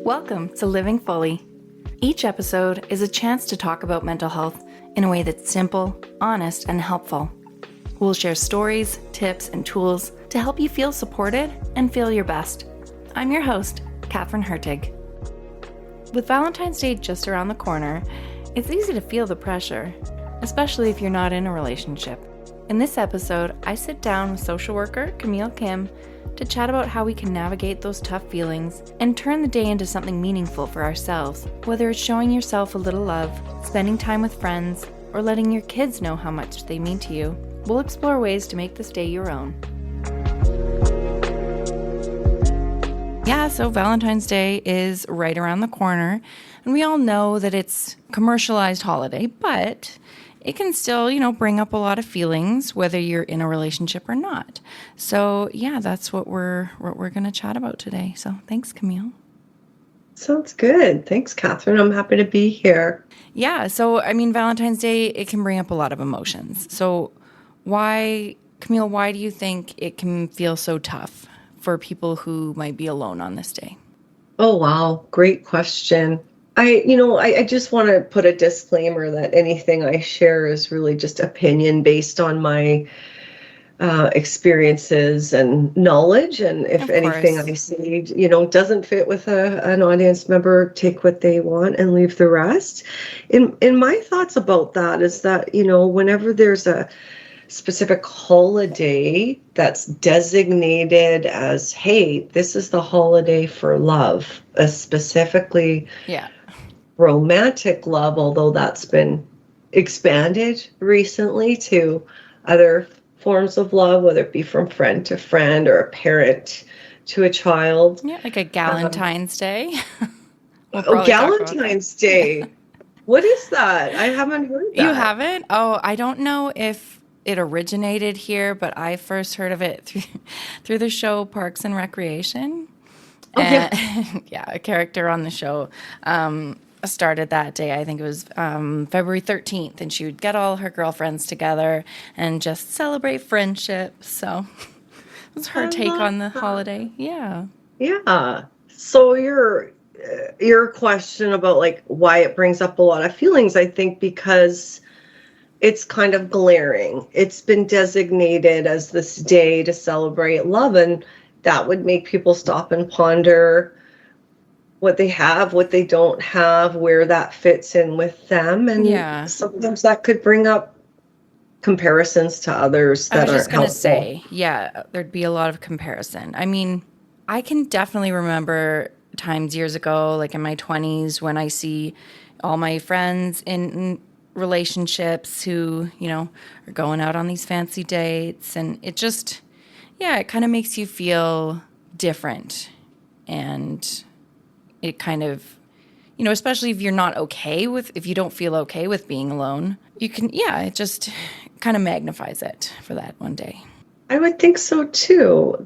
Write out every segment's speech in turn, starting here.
Welcome to Living Fully. Each episode is a chance to talk about mental health in a way that's simple, honest, and helpful. We'll share stories, tips, and tools to help you feel supported and feel your best. I'm your host, Catherine Hertig. With Valentine's Day just around the corner, it's easy to feel the pressure, especially if you're not in a relationship. In this episode, I sit down with social worker Camille Kim to chat about how we can navigate those tough feelings and turn the day into something meaningful for ourselves. Whether it's showing yourself a little love, spending time with friends, or letting your kids know how much they mean to you, we'll explore ways to make this day your own. Yeah, so Valentine's Day is right around the corner, and we all know that it's a commercialized holiday, but it can still, bring up a lot of feelings, whether you're in a relationship or not. So yeah, that's what we're going to chat about today. So thanks, Camille. Sounds good. Thanks, Catherine. I'm happy to be here. Yeah. So, Valentine's Day, it can bring up a lot of emotions. So Camille, why do you think it can feel so tough for people who might be alone on this day? Oh, wow. Great question. I just want to put a disclaimer that anything I share is really just opinion based on my experiences and knowledge. And if anything I say, doesn't fit with an audience member, take what they want and leave the rest. In my thoughts about that is that, whenever there's a specific holiday that's designated as, hey, this is the holiday for love, specifically romantic love, although that's been expanded recently to other forms of love, whether it be from friend to friend or a parent to a child. Yeah, like a Valentine's Day. Valentine's Day. What is that? I haven't heard that. You haven't? Oh, I don't know if it originated here, but I first heard of it through the show Parks and Recreation. And, a character on the show started that day. I think it was February 13th, and she would get all her girlfriends together and just celebrate friendship. So it was her take on the holiday. Yeah. So your question about why it brings up a lot of feelings, I think because it's kind of glaring. It's been designated as this day to celebrate love, and that would make people stop and ponder what they have, what they don't have, where that fits in with them. And sometimes that could bring up comparisons to others that aren't helpful. I was just going to say, there'd be a lot of comparison. I can definitely remember times years ago, like in my 20s, when I see all my friends in relationships who, are going out on these fancy dates. And it just, it kind of makes you feel different. And it kind of, especially if you're not if you don't feel okay with being alone, you can, it just kind of magnifies it for that one day. I would think so too,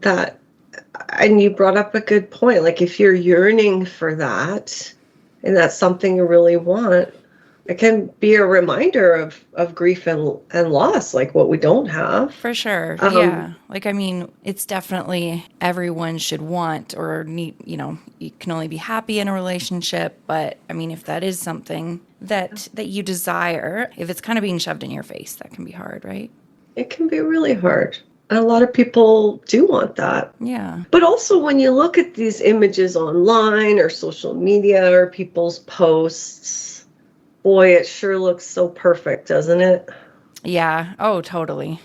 and you brought up a good point. Like if you're yearning for that and that's something you really want, it can be a reminder of grief and loss, like what we don't have. For sure. It's definitely everyone should want or need, you can only be happy in a relationship. But if that is something that you desire, if it's kind of being shoved in your face, that can be hard, right? It can be really hard. And a lot of people do want that. Yeah. But also when you look at these images online or social media or people's posts, boy, it sure looks so perfect, doesn't it? Yeah. Oh, totally.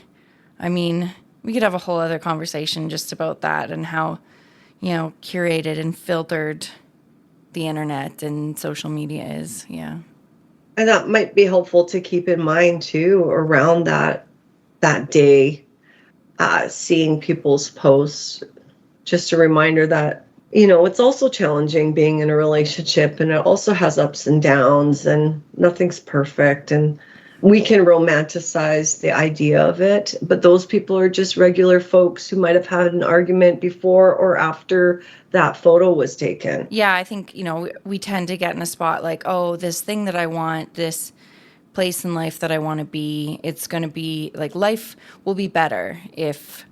We could have a whole other conversation just about that and how, curated and filtered the internet and social media is. Yeah. And that might be helpful to keep in mind, too, around that day, seeing people's posts. Just a reminder that, it's also challenging being in a relationship, and it also has ups and downs, and nothing's perfect. And we can romanticize the idea of it, but those people are just regular folks who might have had an argument before or after that photo was taken. Yeah, I think, we tend to get in a spot like, oh, this thing that I want, this place in life that I want to be, it's going to be like life will be better if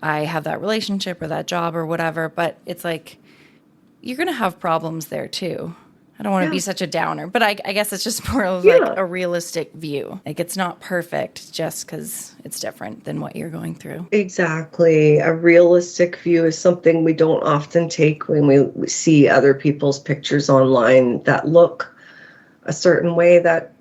I have that relationship or that job or whatever. But it's like, you're going to have problems there too. I don't want to be such a downer, but I guess it's just more of a realistic view. Like, it's not perfect just because it's different than what you're going through. Exactly. A realistic view is something we don't often take when we see other people's pictures online that look a certain way that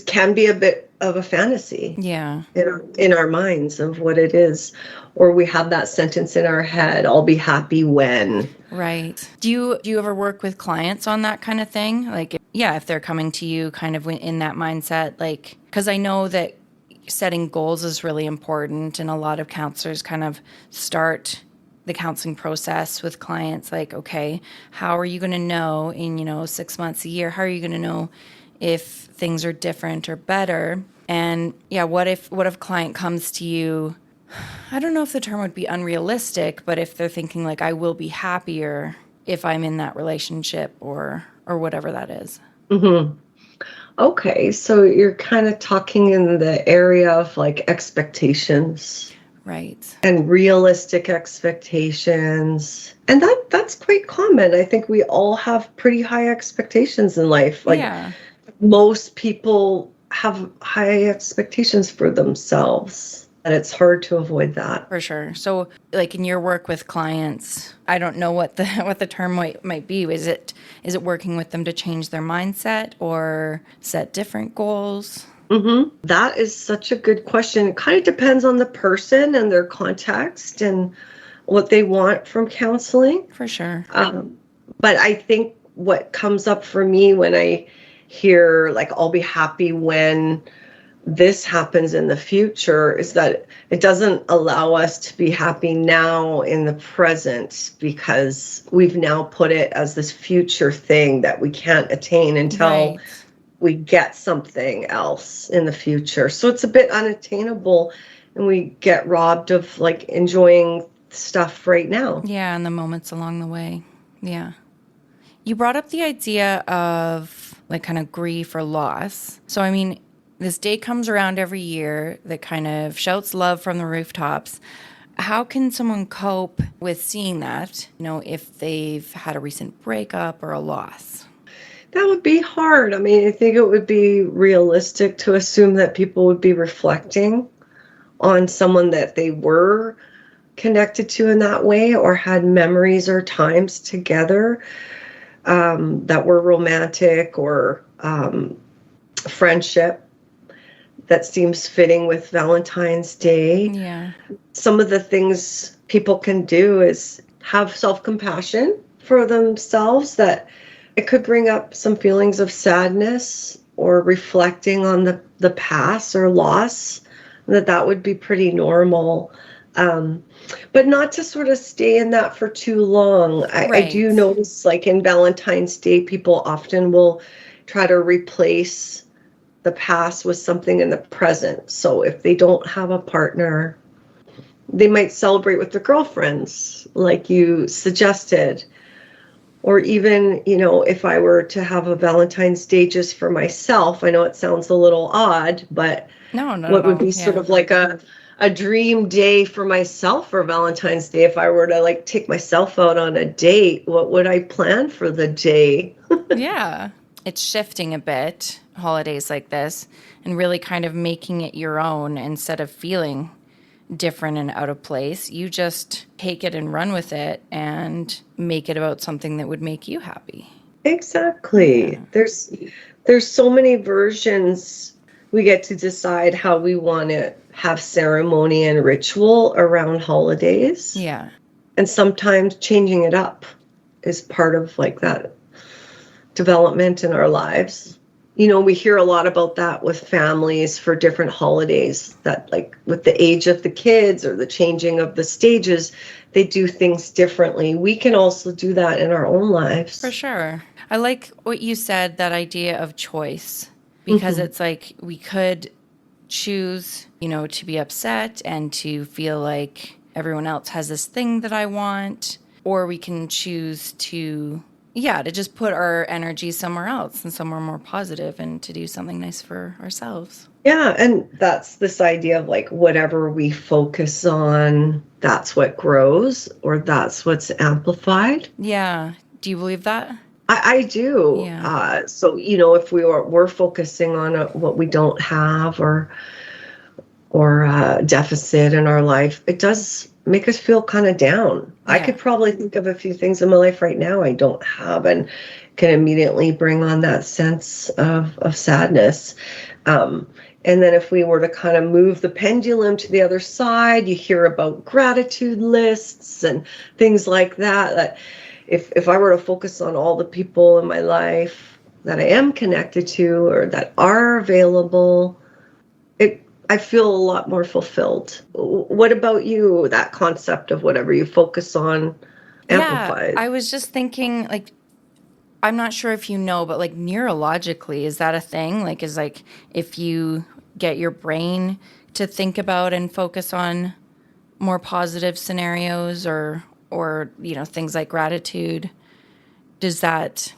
can be a bit of a fantasy. Yeah. In our minds of what it is. Or we have that sentence in our head, I'll be happy when. Right. Do you ever work with clients on that kind of thing? Like, if they're coming to you kind of in that mindset, like, because I know that setting goals is really important, and a lot of counselors kind of start the counseling process with clients like, okay, how are you going to know in, 6 months, a year, how are you going to know if things are different or better? And what if a client comes to you, I don't know if the term would be unrealistic, but if they're thinking like, I will be happier if I'm in that relationship or whatever that is. Mm-hmm. Okay, so you're kind of talking in the area of like expectations. Right. And realistic expectations. And that's quite common. I think we all have pretty high expectations in life. Like most people have high expectations for themselves. And it's hard to avoid that. For sure. So, like in your work with clients, I don't know what the term might be. Is it working with them to change their mindset or set different goals? Mm-hmm. That is such a good question. It kind of depends on the person and their context and what they want from counseling. For sure. But I think what comes up for me when I hear like, I'll be happy when this happens in the future, is that it doesn't allow us to be happy now in the present, because we've now put it as this future thing that we can't attain until we get something else in the future. So it's a bit unattainable, and we get robbed of like enjoying stuff right now. Yeah, and the moments along the way. Yeah. You brought up the idea of like kind of grief or loss. So, I mean, this day comes around every year that kind of shouts love from the rooftops. How can someone cope with seeing that, if they've had a recent breakup or a loss? That would be hard. I mean, I think it would be realistic to assume that people would be reflecting on someone that they were connected to in that way, or had memories or times together that were romantic, or friendship that seems fitting with Valentine's Day. Yeah. Some of the things people can do is have self-compassion for themselves, that it could bring up some feelings of sadness or reflecting on the past or loss, that would be pretty normal. But not to sort of stay in that for too long. I do notice, like in Valentine's Day, people often will try to replace the past with something in the present. So if they don't have a partner, they might celebrate with their girlfriends, like you suggested. Or even, if I were to have a Valentine's Day just for myself, I know it sounds a little odd, but what would be sort of like a dream day for myself for Valentine's Day? If I were to like take myself out on a date, what would I plan for the day? Yeah. It's shifting a bit, holidays like this, and really kind of making it your own. Instead of feeling different and out of place, you just take it and run with it and make it about something that would make you happy. Exactly. Yeah. There's so many versions. We get to decide how we want to have ceremony and ritual around holidays. Yeah. And sometimes changing it up is part of like that development in our lives. We hear a lot about that with families for different holidays, that like with the age of the kids or the changing of the stages, they do things differently. We can also do that in our own lives. For sure. I like what you said, that idea of choice, because it's like we could choose, to be upset and to feel like everyone else has this thing that I want, or we can choose to Yeah, to just put our energy somewhere else and somewhere more positive and to do something nice for ourselves. Yeah, and that's this idea of like whatever we focus on, that's what grows or that's what's amplified. Yeah. Do you believe that? I do. Yeah. So, if we're focusing on what we don't have or deficit in our life, it does make us feel kind of down. Yeah. I could probably think of a few things in my life right now I don't have and can immediately bring on that sense of sadness. And then if we were to kind of move the pendulum to the other side, you hear about gratitude lists and things like that. If I were to focus on all the people in my life that I am connected to or that are available, I feel a lot more fulfilled. What about you? That concept of whatever you focus on amplifies. Yeah, I was just thinking, like, I'm not sure if you know, but like neurologically, is that a thing? Like, is like if you get your brain to think about and focus on more positive scenarios or things like gratitude, does that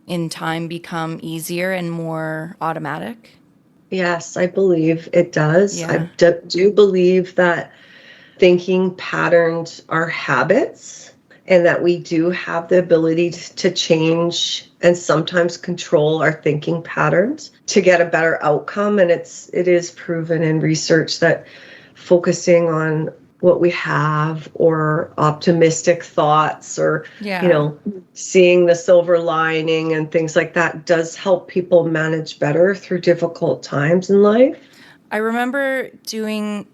in time become easier and more automatic? Yes, I believe it does. Yeah. I do believe that thinking patterns are habits and that we do have the ability to change and sometimes control our thinking patterns to get a better outcome. And it is proven in research that focusing on what we have or optimistic thoughts or, seeing the silver lining and things like that does help people manage better through difficult times in life. I remember being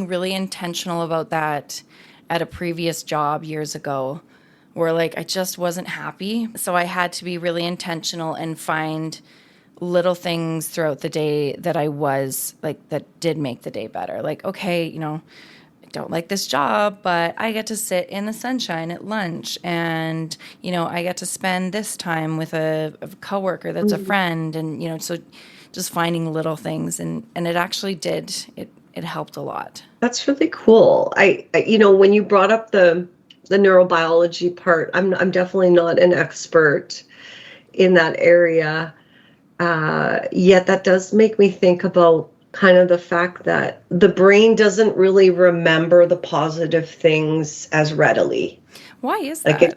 really intentional about that at a previous job years ago where like I just wasn't happy. So I had to be really intentional and find little things throughout the day that I was like, that did make the day better. Like, okay, I don't like this job, but I get to sit in the sunshine at lunch and, I get to spend this time with a coworker that's a friend. And, so just finding little things and it actually did, it helped a lot. That's really cool. I when you brought up the neurobiology part, I'm definitely not an expert in that area. Yet that does make me think about kind of the fact that the brain doesn't really remember the positive things as readily. Why is that? Like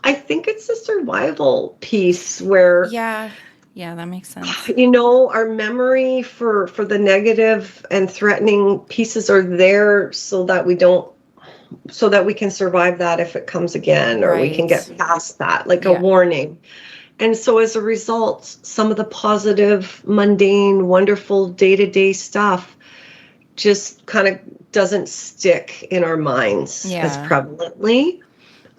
I think it's a survival piece where Yeah, that makes sense. Our memory for the negative and threatening pieces are there so that we can survive that if it comes again, or we can get past that, like a warning. And so as a result, some of the positive, mundane, wonderful day-to-day stuff just kind of doesn't stick in our minds as prevalently.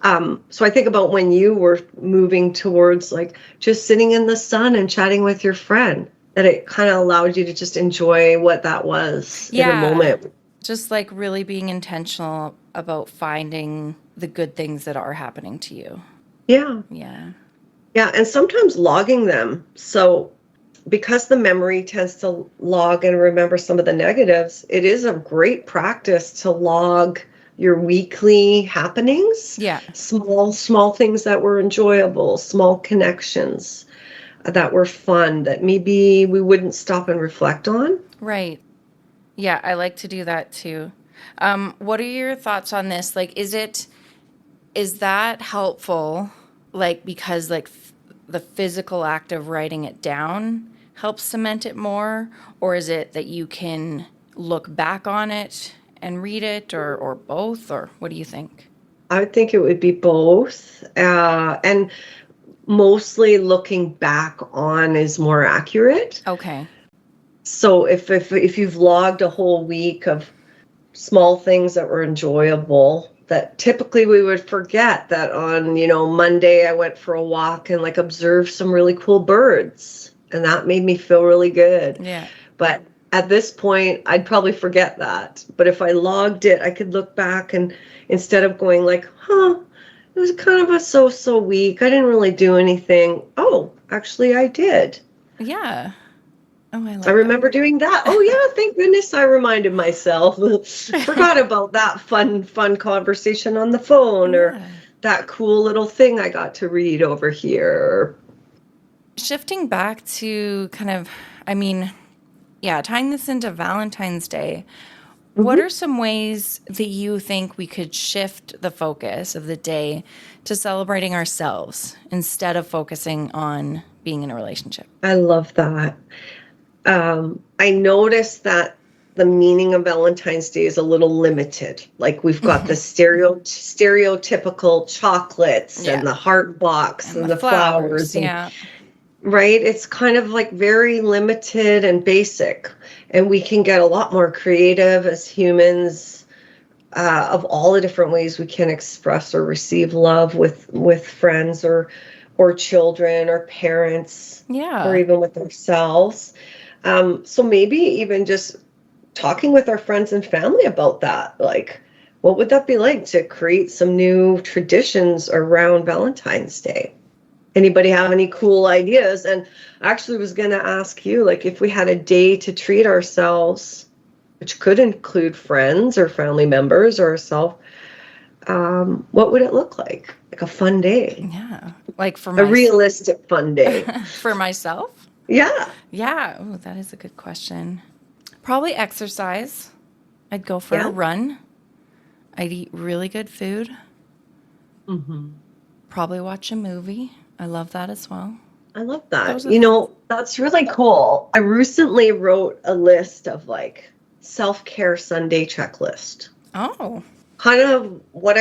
So I think about when you were moving towards like just sitting in the sun and chatting with your friend, that it kind of allowed you to just enjoy what that was in the moment. Just like really being intentional about finding the good things that are happening to you. Yeah. Yeah. Yeah, and sometimes logging them. So because the memory tends to log and remember some of the negatives, it is a great practice to log your weekly happenings. Yeah. Small things that were enjoyable, small connections that were fun that maybe we wouldn't stop and reflect on. Right. Yeah, I like to do that too. What are your thoughts on this? Like, is that helpful? Like, because like the physical act of writing it down helps cement it more? Or is it that you can look back on it and read it, or both? Or what do you think? I would think it would be both. And mostly looking back on is more accurate. Okay. So if you've logged a whole week of small things that were enjoyable, that typically we would forget that on, Monday I went for a walk and like observed some really cool birds, and that made me feel really good. Yeah. But at this point, I'd probably forget that. But if I logged it, I could look back and instead of going like, it was kind of a so-so week, I didn't really do anything. Oh, actually I did. Yeah. Oh, I remember doing that. Oh yeah, thank goodness I reminded myself. Forgot about that fun conversation on the phone or that cool little thing I got to read over here. Shifting back to kind of, tying this into Valentine's Day, what are some ways that you think we could shift the focus of the day to celebrating ourselves instead of focusing on being in a relationship? I love that. I noticed that the meaning of Valentine's Day is a little limited. Like we've got the stereotypical chocolates and the heart box and the flowers. Yeah. Right? It's kind of like very limited and basic. And we can get a lot more creative as humans of all the different ways we can express or receive love with friends or children or parents, or even with ourselves. So maybe even just talking with our friends and family about that. Like, what would that be like to create some new traditions around Valentine's Day? Anybody have any cool ideas? And I actually was going to ask you, like, if we had a day to treat ourselves, which could include friends or family members or ourselves, what would it look like? Like a fun day. Yeah. Like for a realistic fun day. For myself? Yeah. Yeah. Oh, that is a good question. Probably exercise. I'd go for a run. I'd eat really good food. Probably watch a movie. I love that as well. I love that. That's really cool. I recently wrote a list of like self-care Sunday checklist. Oh. Kind of what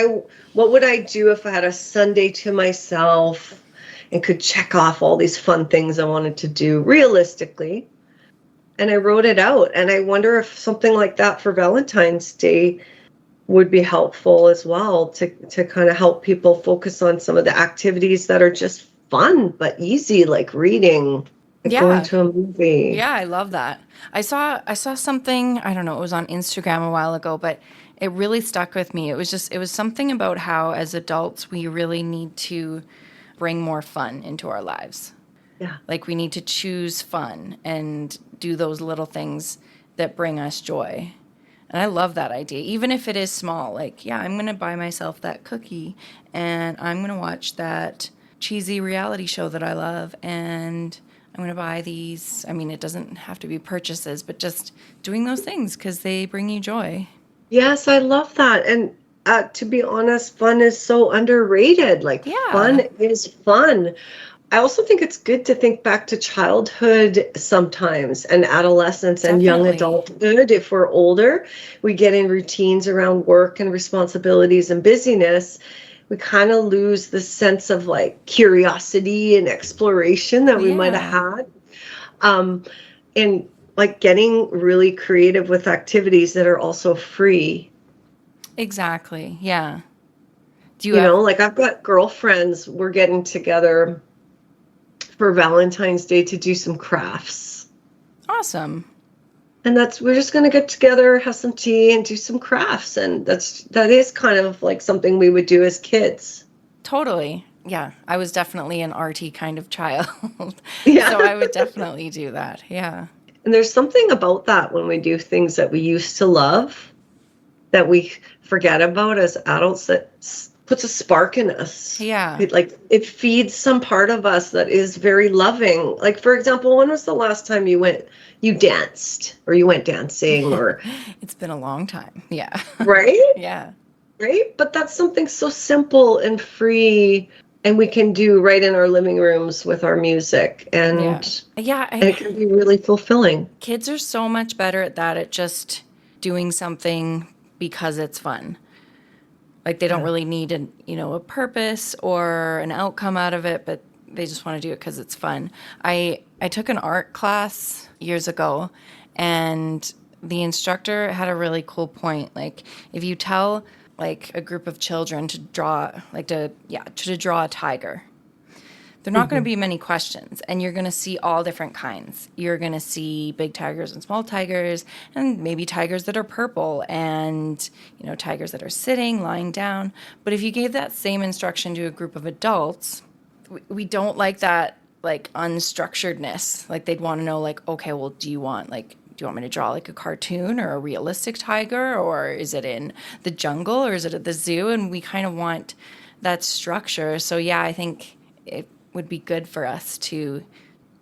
would I do if I had a Sunday to myself and could check off all these fun things I wanted to do realistically. And I wrote it out. And I wonder if something like that for Valentine's Day would be helpful as well to kind of help people focus on some of the activities that are just fun but easy, like reading, like going to a movie. Yeah, I love that. I saw something, I don't know, it was on Instagram a while ago, but it really stuck with me. It was something about how as adults we really need to bring more fun into our lives. Yeah. Like we need to choose fun and do those little things that bring us joy. And I love that idea, even if it is small. Like, yeah, I'm going to buy myself that cookie and I'm going to watch that cheesy reality show that I love and I'm going to buy these. I mean, it doesn't have to be purchases, but just doing those things because they bring you joy. Yes, I love that. And to be honest, fun is so underrated. Like, fun is fun. I also think it's good to think back to childhood sometimes and adolescence and young adulthood. If we're older, we get in routines around work and responsibilities and busyness. We kind of lose the sense of like curiosity and exploration that we might have had. And like getting really creative with activities that are also free. Exactly. Yeah. Do you know, like I've got girlfriends, we're getting together for Valentine's Day to do some crafts. Awesome. And we're just going to get together, have some tea and do some crafts. And that is kind of like something we would do as kids. Totally. Yeah. I was definitely an arty kind of child. Yeah. So I would definitely do that. Yeah. And there's something about that when we do things that we used to love that we forget about as adults that puts a spark in us. Yeah. It feeds some part of us that is very loving. Like, for example, when was the last time you danced or you went dancing or? It's been a long time. Yeah. Right? Yeah. Right? But that's something so simple and free and we can do right in our living rooms with our music. And, and it can be really fulfilling. Kids are so much better at that, at just doing something because it's fun. Like they don't really need a purpose or an outcome out of it, but they just want to do it because it's fun. I took an art class years ago, and the instructor had a really cool point. Like if you tell like a group of children to draw, to draw a tiger, there are not going to be many questions, and you're going to see all different kinds. You're going to see big tigers and small tigers, and maybe tigers that are purple, and tigers that are sitting, lying down. But if you gave that same instruction to a group of adults, we don't like that like unstructuredness. Like they'd want to know, like, okay, well, do you want me to draw like a cartoon or a realistic tiger, or is it in the jungle, or is it at the zoo? And we kind of want that structure. So yeah, I think it would be good for us to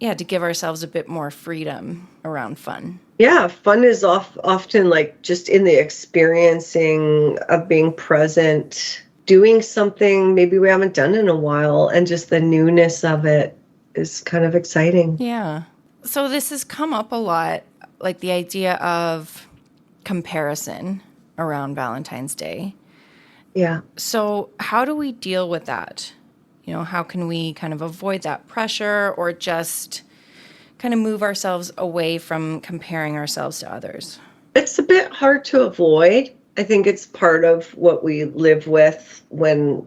give ourselves a bit more freedom around fun. Yeah, fun is often like just in the experiencing of being present, doing something maybe we haven't done in a while, and just the newness of it is kind of exciting. Yeah. So this has come up a lot, like the idea of comparison around Valentine's Day. Yeah. So how do we deal with that? You know, how can we kind of avoid that pressure or just kind of move ourselves away from comparing ourselves to others? It's a bit hard to avoid. I think it's part of what we live with when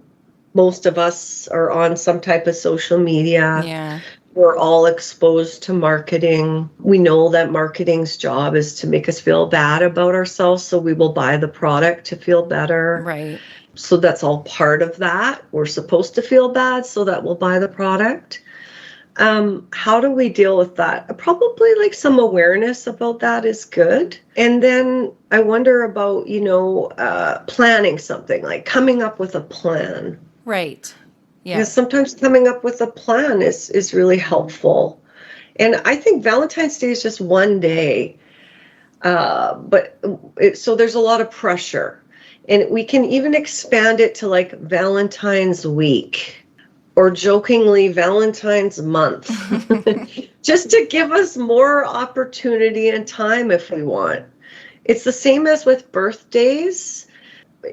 most of us are on some type of social media. Yeah. We're all exposed to marketing. We know that marketing's job is to make us feel bad about ourselves, so we will buy the product to feel better. Right. So that's all part of that. We're supposed to feel bad so that we'll buy the product. How do we deal with that? Probably like some awareness about that is good. And then I wonder about, planning something, like coming up with a plan. Right. Yeah. Because sometimes coming up with a plan is really helpful. And I think Valentine's Day is just one day. So there's a lot of pressure. And we can even expand it to like Valentine's week. Or jokingly, Valentine's month, just to give us more opportunity and time if we want. It's the same as with birthdays.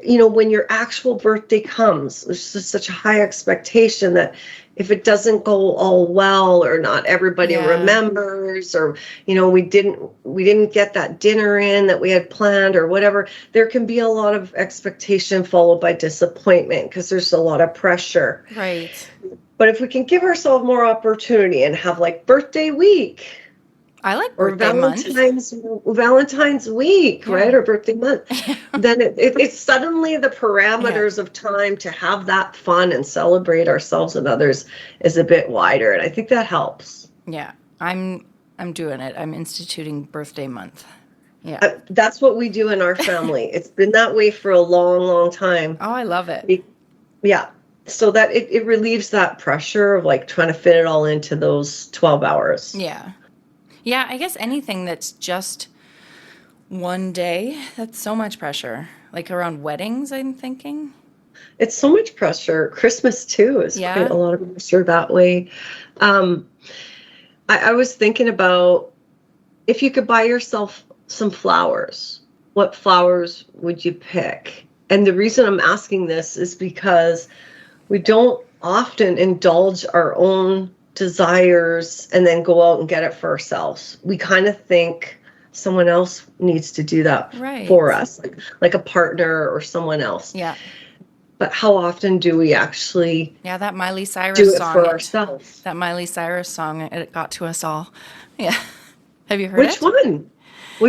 When your actual birthday comes, there's just such a high expectation that if it doesn't go all well, or not everybody remembers, or we didn't get that dinner in that we had planned, or whatever, there can be a lot of expectation followed by disappointment because there's a lot of pressure. Right. But if we can give ourselves more opportunity and have like birthday week, I like birthday Valentine's week, right? Or birthday month. Then it's suddenly the parameters of time to have that fun and celebrate ourselves and others is a bit wider. And I think that helps. Yeah. I'm doing it. I'm instituting birthday month. Yeah. That's what we do in our family. It's been that way for a long, long time. Oh, I love it. Yeah. So that it relieves that pressure of like trying to fit it all into those 12 hours. Yeah. Yeah, I guess anything that's just one day, that's so much pressure. Like around weddings, I'm thinking. It's so much pressure. Christmas, too, is quite a lot of pressure that way. I was thinking about if you could buy yourself some flowers, what flowers would you pick? And the reason I'm asking this is because we don't often indulge our own desires and then go out and get it for ourselves. We kind of think someone else needs to do that for us, like a partner or someone else. Yeah. But how often do we actually that Miley Cyrus do it song for ourselves? That Miley Cyrus song, it got to us all. Yeah. Have you heard Which one?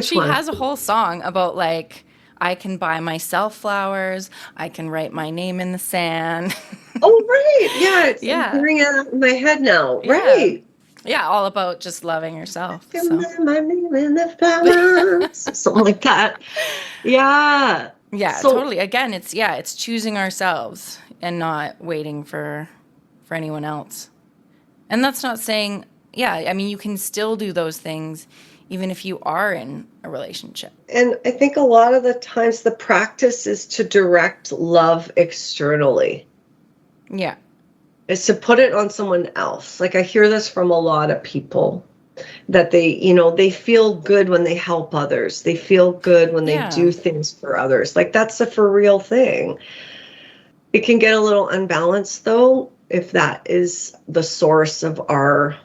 She has a whole song about like, I can buy myself flowers. I can write my name in the sand. Oh, right. Yeah. I'm hearing it in my head now. Yeah. Right. Yeah. All about just loving yourself. I can write my name in the flowers. Something like that. Yeah. Yeah, totally. Again, it's choosing ourselves and not waiting for anyone else. And that's not saying, I mean, you can still do those things even if you are in a relationship. And I think a lot of the times the practice is to direct love externally. Yeah. Is to put it on someone else. Like I hear this from a lot of people that they feel good when they help others. They feel good when they do things for others. Like that's a for real thing. It can get a little unbalanced though, if that is the source of our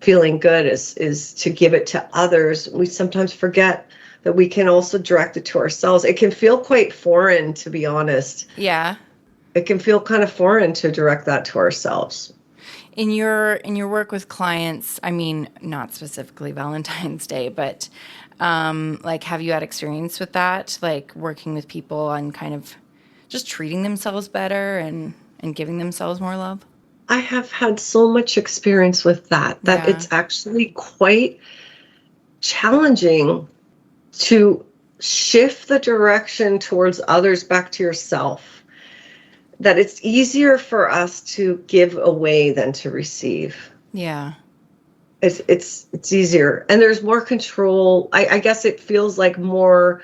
feeling good is to give it to others. We sometimes forget that we can also direct it to ourselves. It can feel quite foreign, to be honest. Yeah. It can feel kind of foreign to direct that to ourselves. In your work with clients, I mean, not specifically Valentine's Day, but like, have you had experience with that? Like working with people on kind of just treating themselves better and giving themselves more love? I have had so much experience with that it's actually quite challenging to shift the direction towards others back to yourself. that it's easier for us to give away than to receive. Yeah. It's easier, and there's more control. I guess it feels like more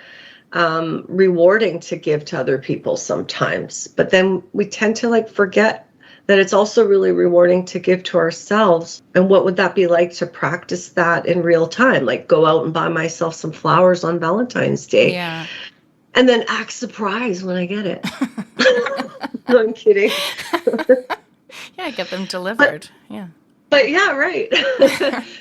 rewarding to give to other people sometimes, but then we tend to like forget that it's also really rewarding to give to ourselves. And what would that be like to practice that in real time? Like go out and buy myself some flowers on Valentine's Day. Yeah. And then act surprised when I get it. No, I'm kidding. Yeah, get them delivered. Yeah. But yeah, right.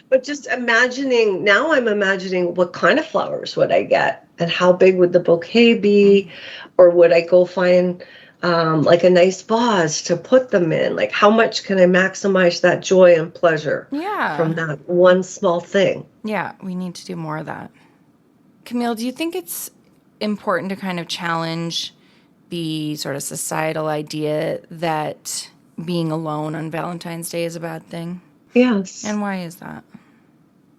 But just imagining, now I'm imagining what kind of flowers would I get and how big would the bouquet be? Or would I go find like a nice vase to put them in? Like how much can I maximize that joy and pleasure from that one small thing? Yeah, we need to do more of that. Camille, do you think it's important to kind of challenge the sort of societal idea that being alone on Valentine's Day is a bad thing? Yes. And why is that?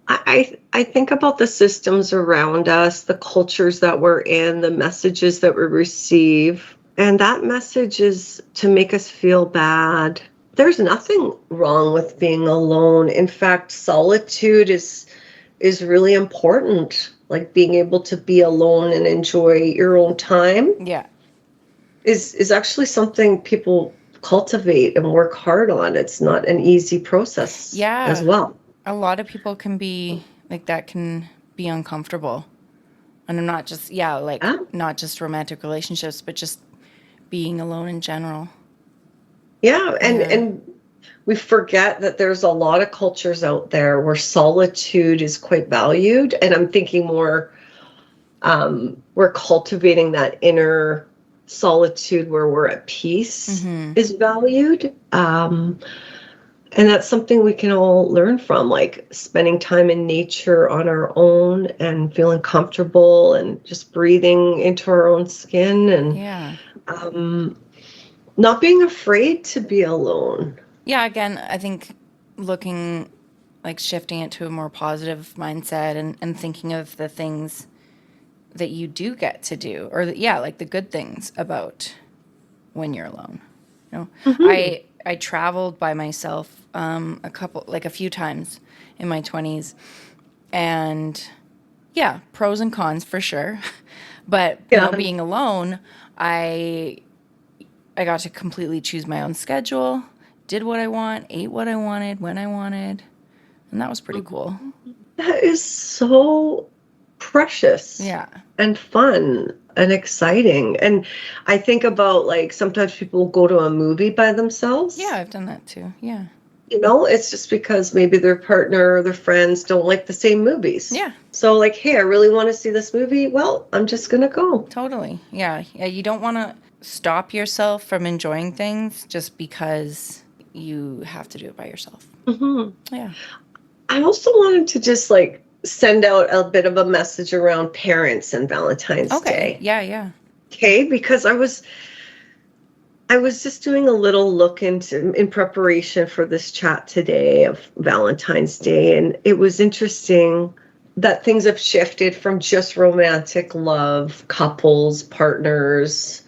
I think about the systems around us, the cultures that we're in, the messages that we receive. And that message is to make us feel bad. There's nothing wrong with being alone. In fact, solitude is really important. Like being able to be alone and enjoy your own time. Yeah. Is actually something people cultivate and work hard on. It's not an easy process as well. A lot of people can be like that, can be uncomfortable. And I'm not just, not just romantic relationships, but just being alone in general. Yeah, and we forget that there's a lot of cultures out there where solitude is quite valued. And I'm thinking more, we're cultivating that inner solitude where we're at peace is valued. And that's something we can all learn from, like spending time in nature on our own and feeling comfortable and just breathing into our own skin and not being afraid to be alone. Yeah, again, I think looking, like shifting it to a more positive mindset and thinking of the things that you do get to do, or like the good things about when you're alone. You know, I traveled by myself a few times in my 20s, and pros and cons for sure. But you know, being alone, I got to completely choose my own schedule, did what I want, ate what I wanted, when I wanted, and that was pretty cool. That is so precious and fun and exciting. And I think about, like, sometimes people go to a movie by themselves. Yeah, I've done that too. Yeah. You know, it's just because maybe their partner or their friends don't like the same movies. Yeah. So like, hey, I really want to see this movie. Well, I'm just going to go. Totally. Yeah. You don't want to stop yourself from enjoying things just because you have to do it by yourself. Mm-hmm. Yeah. I also wanted to just like send out a bit of a message around parents and Valentine's Day. Yeah. Okay, because I was just doing a little look in preparation for this chat today of Valentine's Day, and it was interesting that things have shifted from just romantic love, couples, partners,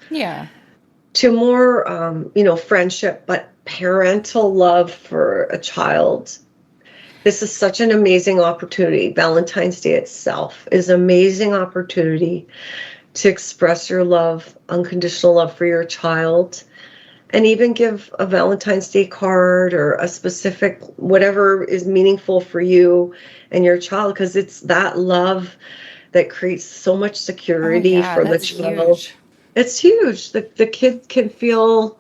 to more, friendship, but parental love for a child. This is such an amazing opportunity. Valentine's Day itself is an amazing opportunity to express your love, unconditional love for your child, and even give a Valentine's Day card or a specific, whatever is meaningful for you and your child, because it's that love that creates so much security for the child. Huge. It's huge. The kid can feel,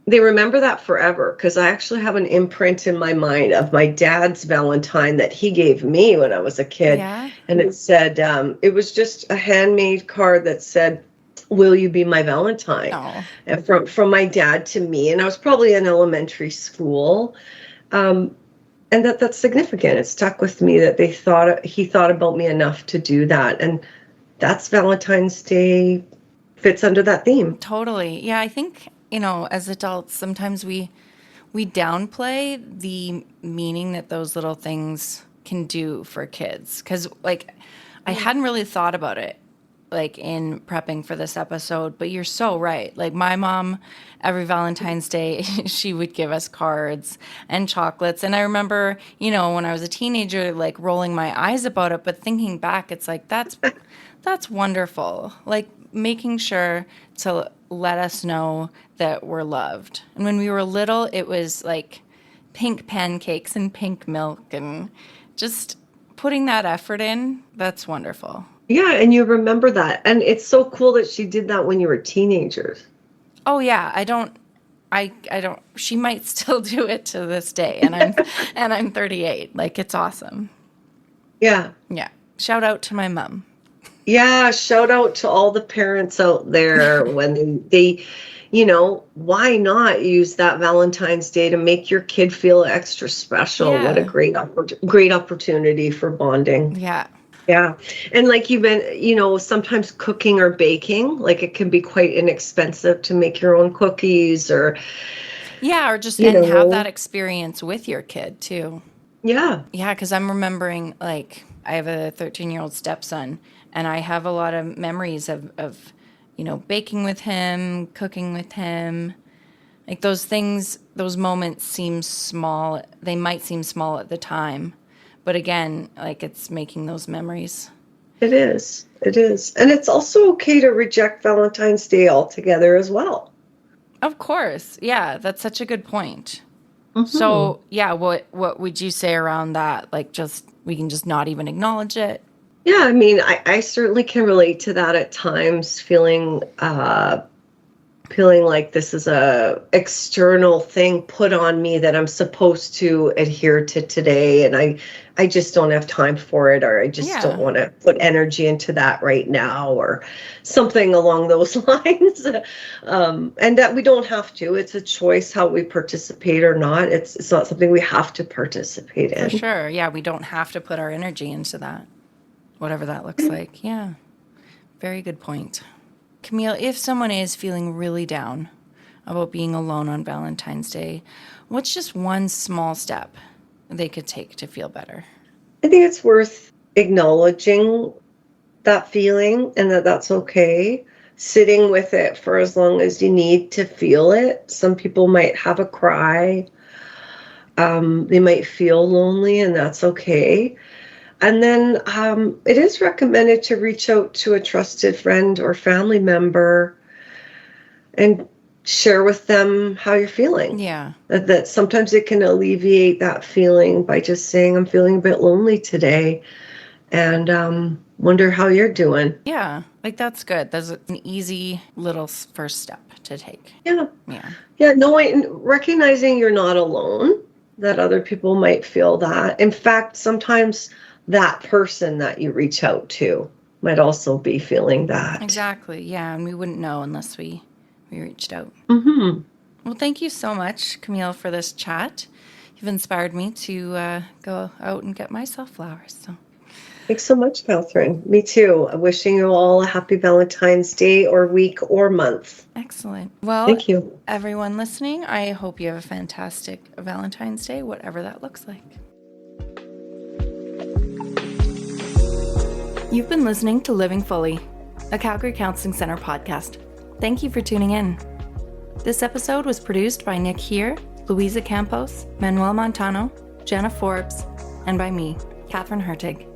they remember that forever, because I actually have an imprint in my mind of my dad's Valentine that he gave me when I was a kid. Yeah. And it said, it was just a handmade card that said, "Will you be my Valentine?" Oh. And from my dad to me. And I was probably in elementary school. And that's significant. It stuck with me that he thought about me enough to do that. And that's Valentine's Day fits under that theme. Totally. Yeah, I think, as adults, sometimes we downplay the meaning that those little things can do for kids. Because, I hadn't really thought about it like in prepping for this episode, but you're so right. Like my mom, every Valentine's Day, she would give us cards and chocolates. And I remember, you know, when I was a teenager, like rolling my eyes about it, but thinking back, it's like, that's wonderful. Like making sure to let us know that we're loved. And when we were little, it was like pink pancakes and pink milk and just putting that effort in. That's wonderful. Yeah, and you remember that. And it's so cool that she did that when you were teenagers. Oh yeah, I don't she might still do it to this day, and I'm 38. Like it's awesome. Yeah. Yeah. Shout out to my mom. Yeah, shout out to all the parents out there when they you know, why not use that Valentine's Day to make your kid feel extra special? Yeah. What a great opportunity for bonding. Yeah. Yeah. And like you've been, you know, sometimes cooking or baking, like it can be quite inexpensive to make your own cookies or or just and have that experience with your kid too. Yeah. Yeah, because I'm remembering, like, I have a 13-year-old stepson, and I have a lot of memories of, you know, baking with him, cooking with him. Like, those things, those moments seem small. They might seem small at the time. But again, like, it's making those memories. It is. It is. And it's also okay to reject Valentine's Day altogether as well. Of course. Yeah, that's such a good point. Mm-hmm. So, yeah, what would you say around that? Like, just, we can just not even acknowledge it? Yeah, I mean, I certainly can relate to that at times, feeling like this is a external thing put on me that I'm supposed to adhere to today, and I just don't have time for it, or I just don't want to put energy into that right now, or something along those lines. And that we don't have to. It's a choice how we participate or not. It's not something we have to participate in. For sure. Yeah, we don't have to put our energy into that, whatever that looks like. Yeah, very good point. Camille, if someone is feeling really down about being alone on Valentine's Day, what's just one small step they could take to feel better? I think it's worth acknowledging that feeling and that that's okay. Sitting with it for as long as you need to feel it. Some people might have a cry. They might feel lonely, and that's okay. And then it is recommended to reach out to a trusted friend or family member and share with them how you're feeling. Yeah. That sometimes it can alleviate that feeling by just saying, I'm feeling a bit lonely today, and wonder how you're doing. Yeah, like that's good. That's an easy little first step to take. Yeah. Yeah. Yeah, recognizing you're not alone, that other people might feel that. In fact, sometimes that person that you reach out to might also be feeling that. Exactly. Yeah. And we wouldn't know unless we reached out. Mm-hmm. Well, thank you so much, Camille, for this chat. You've inspired me to go out and get myself flowers. So. Thanks so much, Catherine. Me too. I'm wishing you all a happy Valentine's Day or week or month. Excellent. Well, thank you. Everyone listening, I hope you have a fantastic Valentine's Day, whatever that looks like. You've been listening to Living Fully, a Calgary Counseling Centre podcast. Thank you for tuning in. This episode was produced by Nick Here, Louisa Campos, Manuel Montano, Jenna Forbes, and by me, Catherine Hertig.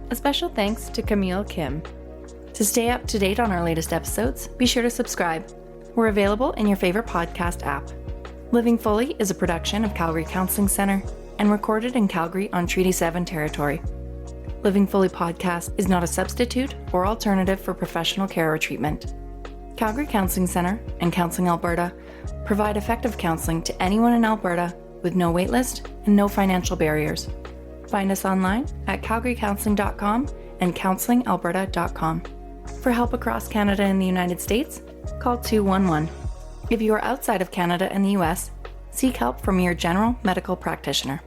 A special thanks to Camille Kim. To stay up to date on our latest episodes, be sure to subscribe. We're available in your favorite podcast app. Living Fully is a production of Calgary Counseling Centre and recorded in Calgary on Treaty 7 territory. Living Fully podcast is not a substitute or alternative for professional care or treatment. Calgary Counseling Centre and Counseling Alberta provide effective counseling to anyone in Alberta with no waitlist and no financial barriers. Find us online at calgarycounseling.com and counselingalberta.com. For help across Canada and the United States, call 211. If you are outside of Canada and the US, seek help from your general medical practitioner.